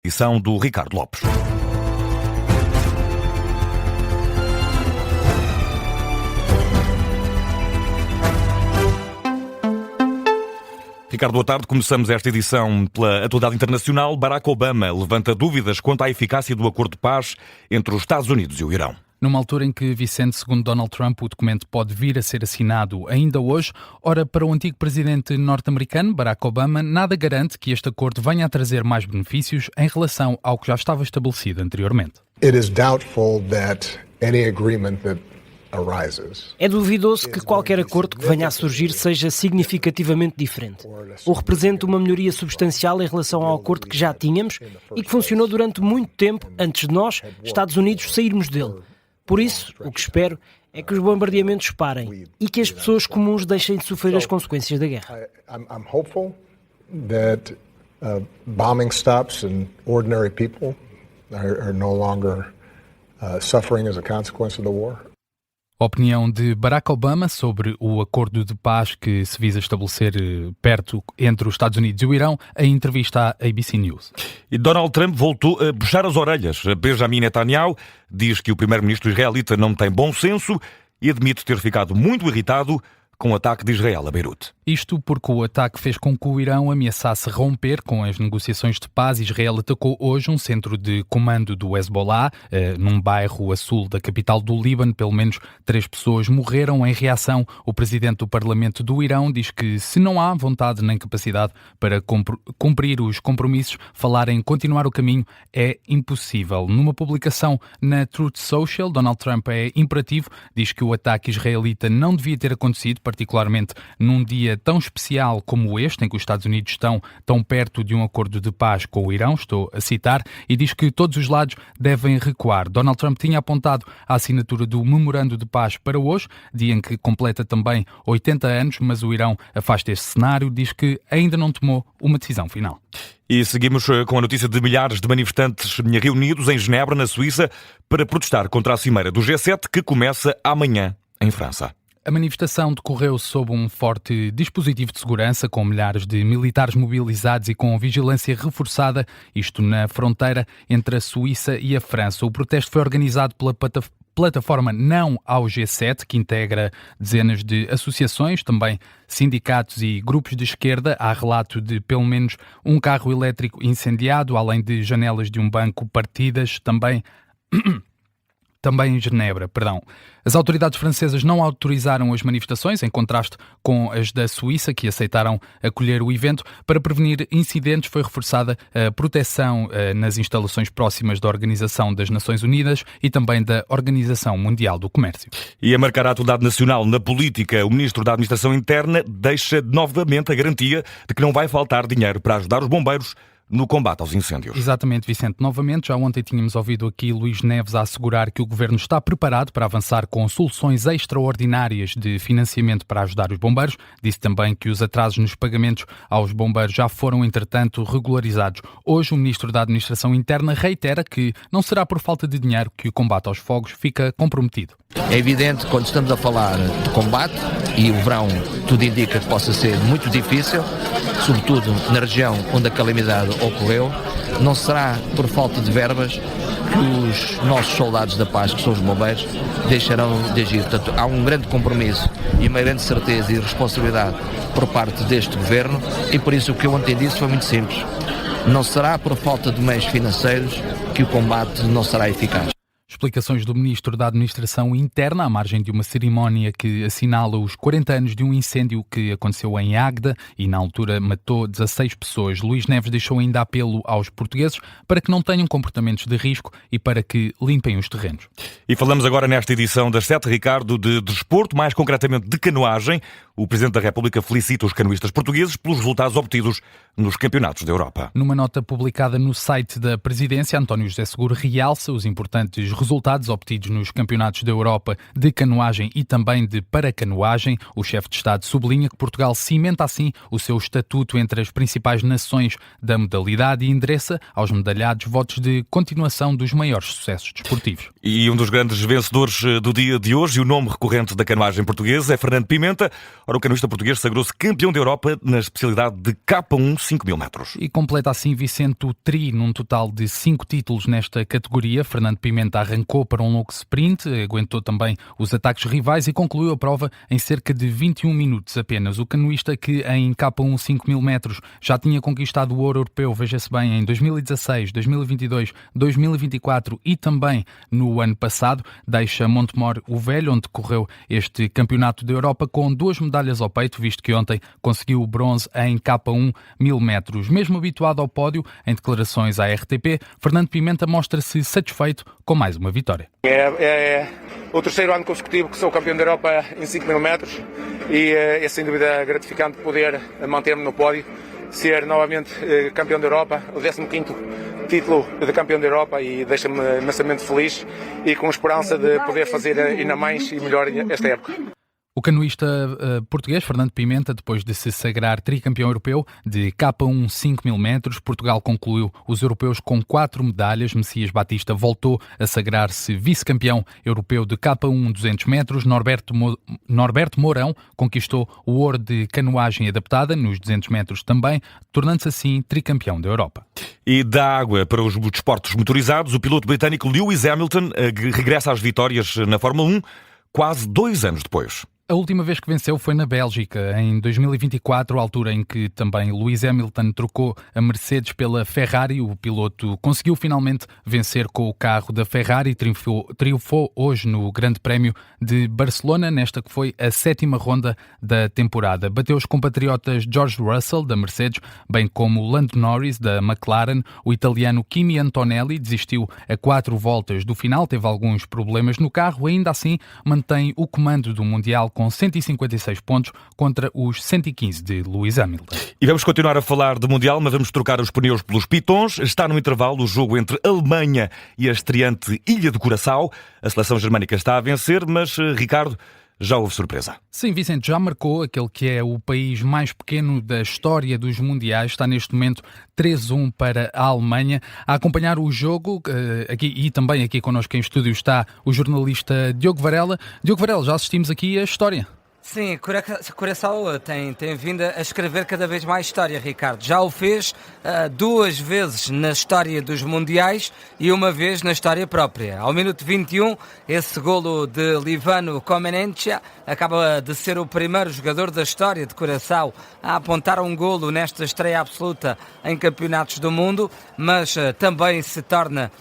Edição do Ricardo Lopes. Ricardo, boa tarde. Começamos esta edição pela atualidade internacional. Barack Obama levanta dúvidas quanto à eficácia do acordo de paz entre os Estados Unidos e o Irão. Numa altura em que, Vicente, segundo Donald Trump, o documento pode vir a ser assinado ainda hoje, ora, para o antigo presidente norte-americano, Barack Obama, nada garante que este acordo venha a trazer mais benefícios em relação ao que já estava estabelecido anteriormente. It is doubtful that any agreement that arises. É duvidoso que qualquer acordo que venha a surgir seja significativamente diferente, ou represente uma melhoria substancial em relação ao acordo que já tínhamos e que funcionou durante muito tempo antes de nós, Estados Unidos, sairmos dele. Por isso, o que espero é que os bombardeamentos parem e que as pessoas comuns deixem de sofrer as consequências da guerra. I'm hopeful that bombing stops and ordinary people are no longer suffering as a consequence of the war. A opinião de Barack Obama sobre o acordo de paz que se visa estabelecer perto entre os Estados Unidos e o Irão, em entrevista à ABC News. E Donald Trump voltou a puxar as orelhas. Benjamin Netanyahu diz que o primeiro-ministro israelita não tem bom senso e admite ter ficado muito irritado com o ataque de Israel a Beirute. Isto porque o ataque fez com que o Irão ameaçasse romper com as negociações de paz. Israel atacou hoje um centro de comando do Hezbollah, num bairro a sul da capital do Líbano. Pelo menos 3 pessoas morreram em reação. O presidente do Parlamento do Irão diz que se não há vontade nem capacidade para cumprir os compromissos, falar em continuar o caminho é impossível. Numa publicação na Truth Social, Donald Trump é imperativo, diz que o ataque israelita não devia ter acontecido, particularmente num dia tão especial como este, em que os Estados Unidos estão tão perto de um acordo de paz com o Irão, estou a citar, e diz que todos os lados devem recuar. Donald Trump tinha apontado a assinatura do memorando de paz para hoje, dia em que completa também 80 anos, mas o Irão afasta este cenário, diz que ainda não tomou uma decisão final. E seguimos com a notícia de milhares de manifestantes reunidos em Genebra, na Suíça, para protestar contra a cimeira do G7, que começa amanhã em França. A manifestação decorreu sob um forte dispositivo de segurança, com milhares de militares mobilizados e com vigilância reforçada, isto na fronteira entre a Suíça e a França. O protesto foi organizado pela plataforma Não ao G7, que integra dezenas de associações, também sindicatos e grupos de esquerda. Há relato de pelo menos um carro elétrico incendiado, além de janelas de um banco partidas, também em Genebra, As autoridades francesas não autorizaram as manifestações, em contraste com as da Suíça, que aceitaram acolher o evento. Para prevenir incidentes, foi reforçada a proteção nas instalações próximas da Organização das Nações Unidas e também da Organização Mundial do Comércio. E a marcar a atualidade nacional na política, o Ministro da Administração Interna deixa novamente a garantia de que não vai faltar dinheiro para ajudar os bombeiros no combate aos incêndios. Exatamente, Vicente. Novamente, já ontem tínhamos ouvido aqui Luís Neves a assegurar que o Governo está preparado para avançar com soluções extraordinárias de financiamento para ajudar os bombeiros. Disse também que os atrasos nos pagamentos aos bombeiros já foram, entretanto, regularizados. Hoje, o Ministro da Administração Interna reitera que não será por falta de dinheiro que o combate aos fogos fica comprometido. É evidente, quando estamos a falar de combate, e o verão tudo indica que possa ser muito difícil, sobretudo na região onde a calamidade ocorreu, não será por falta de verbas que os nossos soldados da paz, que são os bombeiros, deixarão de agir. Portanto, há um grande compromisso e uma grande certeza e responsabilidade por parte deste Governo, e por isso o que eu ontem disse foi muito simples. Não será por falta de meios financeiros que o combate não será eficaz. Explicações do Ministro da Administração Interna à margem de uma cerimónia que assinala os 40 anos de um incêndio que aconteceu em Águeda e na altura matou 16 pessoas. Luís Neves deixou ainda apelo aos portugueses para que não tenham comportamentos de risco e para que limpem os terrenos. E falamos agora nesta edição das 7, Ricardo, de desporto, mais concretamente de canoagem. O Presidente da República felicita os canoístas portugueses pelos resultados obtidos nos campeonatos da Europa. Numa nota publicada no site da Presidência, António José Seguro realça os importantes resultados obtidos nos campeonatos da Europa de canoagem e também de paracanoagem. O chefe de Estado sublinha que Portugal cimenta assim o seu estatuto entre as principais nações da modalidade e endereça aos medalhados votos de continuação dos maiores sucessos desportivos. E um dos grandes vencedores do dia de hoje, e o nome recorrente da canoagem portuguesa, é Fernando Pimenta. Ora, o canoista português sagrou-se campeão da Europa na especialidade de K1 5.000 metros. E completa assim Vicente o tri num total de 5 títulos nesta categoria. Fernando Pimenta arrancou para um longo sprint, aguentou também os ataques rivais e concluiu a prova em cerca de 21 minutos apenas. O canoista, que em K1 5.000 metros já tinha conquistado o ouro europeu, veja-se bem, em 2016, 2022, 2024 e também no ano passado, deixa Montemor o Velho, onde correu este campeonato da Europa, com 2 medalhas ao peito, visto que ontem conseguiu o bronze em K1 1000 metros. Mesmo habituado ao pódio, em declarações à RTP, Fernando Pimenta mostra-se satisfeito com mais uma vitória. É o terceiro ano consecutivo que sou campeão da Europa em 5.000 metros e é sem dúvida gratificante poder manter-me no pódio, ser novamente campeão da Europa, o 15º título de campeão da Europa, e deixa-me imensamente feliz e com esperança de poder fazer ainda mais e melhor esta época. O canoísta português Fernando Pimenta, depois de se sagrar tricampeão europeu de K1 5.000 metros, Portugal concluiu os europeus com 4 medalhas. Messias Batista voltou a sagrar-se vice-campeão europeu de K1 200 metros. Norberto Mourão conquistou o ouro de canoagem adaptada nos 200 metros também, tornando-se assim tricampeão da Europa. E da água para os desportos motorizados, o piloto britânico Lewis Hamilton regressa às vitórias na Fórmula 1 quase 2 anos depois. A última vez que venceu foi na Bélgica, em 2024, altura em que também Lewis Hamilton trocou a Mercedes pela Ferrari. O piloto conseguiu finalmente vencer com o carro da Ferrari e triunfou hoje no Grande Prémio de Barcelona, nesta que foi a 7ª ronda da temporada. Bateu os compatriotas George Russell, da Mercedes, bem como Lando Norris, da McLaren. O italiano Kimi Antonelli desistiu a 4 voltas do final, teve alguns problemas no carro, ainda assim mantém o comando do Mundial com 156 pontos contra os 115 de Lewis Hamilton. E vamos continuar a falar de Mundial, mas vamos trocar os pneus pelos pitons. Está no intervalo o jogo entre a Alemanha e a estreante Ilha de Curaçao. A seleção germânica está a vencer, mas, Ricardo, já houve surpresa. Sim, Vicente, já marcou aquele que é o país mais pequeno da história dos mundiais. Está neste momento 3-1 para a Alemanha. A acompanhar o jogo, aqui, e também aqui connosco em estúdio está o jornalista Diogo Varela. Diogo Varela, já assistimos aqui a história. Sim, Curaçao tem vindo a escrever cada vez mais história, Ricardo. Já o fez 2 vezes na história dos Mundiais e uma vez na história própria. Ao minuto 21, esse golo de Livano Comenencia acaba de ser o primeiro jogador da história de Curaçao a apontar um golo nesta estreia absoluta em campeonatos do mundo, mas também se torna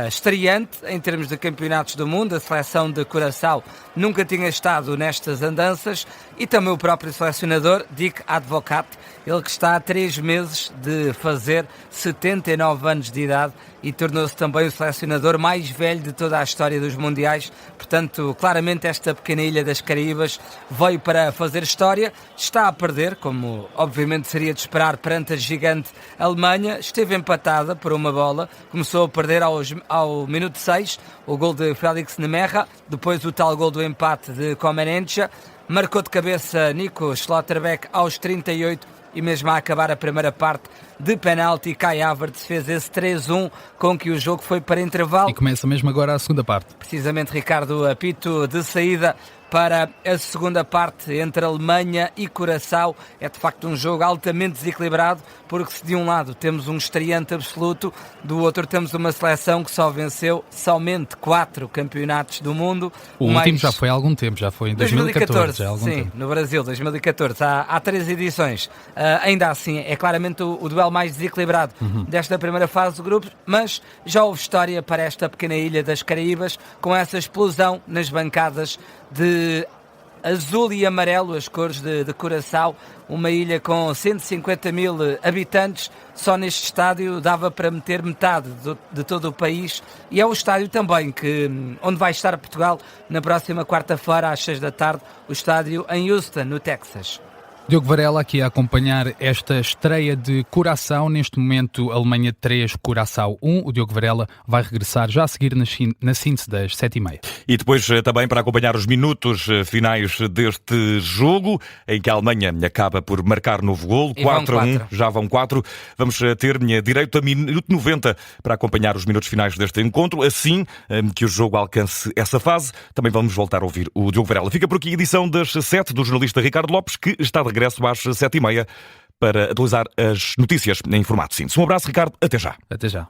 estreante em termos de campeonatos do mundo. A seleção de Curaçao nunca tinha estado nestas andanças e também o próprio selecionador, Dick Advocat, ele que está há 3 meses de fazer 79 anos de idade e tornou-se também o selecionador mais velho de toda a história dos mundiais. Portanto, claramente esta pequena ilha das Caraíbas veio para fazer história. Está a perder, como obviamente seria de esperar perante a gigante Alemanha. Esteve empatada por 1 bola, começou a perder ao minuto 6, o gol de Félix Nemerra, depois o tal gol do empate de Comenencia, marcou de cabeça Nico Schlotterbeck aos 38 e mesmo a acabar a primeira parte de penalti, Kai Havertz fez esse 3-1 com que o jogo foi para intervalo. E começa mesmo agora a segunda parte. Precisamente, Ricardo, apito de saída para a segunda parte entre Alemanha e Curaçao. É de facto um jogo altamente desequilibrado, porque se de um lado temos um estreante absoluto, do outro temos uma seleção que só venceu somente 4 campeonatos do mundo. O último já foi há algum tempo, já foi em 2014. Já há algum sim, tempo. no Brasil, 2014. Há 3 edições. Ainda assim, é claramente o duelo mais desequilibrado desta primeira fase do grupo, mas já houve história para esta pequena ilha das Caraíbas, com essa explosão nas bancadas de azul e amarelo, as cores de Curaçao, uma ilha com 150 mil habitantes. Só neste estádio dava para meter metade de todo o país, e é o estádio também onde vai estar Portugal na próxima quarta-feira às 6 da tarde, o estádio em Houston, no Texas. Diogo Varela aqui a acompanhar esta estreia de Curaçao. Neste momento, Alemanha 3, Curaçao 1. O Diogo Varela vai regressar já a seguir na síntese das 7h30. E depois também para acompanhar os minutos finais deste jogo, em que a Alemanha acaba por marcar novo golo, 4-1, já vão 4. Vamos ter direito a minuto 90 para acompanhar os minutos finais deste encontro. Assim que o jogo alcance essa fase, também vamos voltar a ouvir o Diogo Varela. Fica por aqui a edição das 7 do jornalista Ricardo Lopes, que está de regresso às 7h30 para atualizar as notícias em formato síntese. Um abraço, Ricardo. Até já. Até já.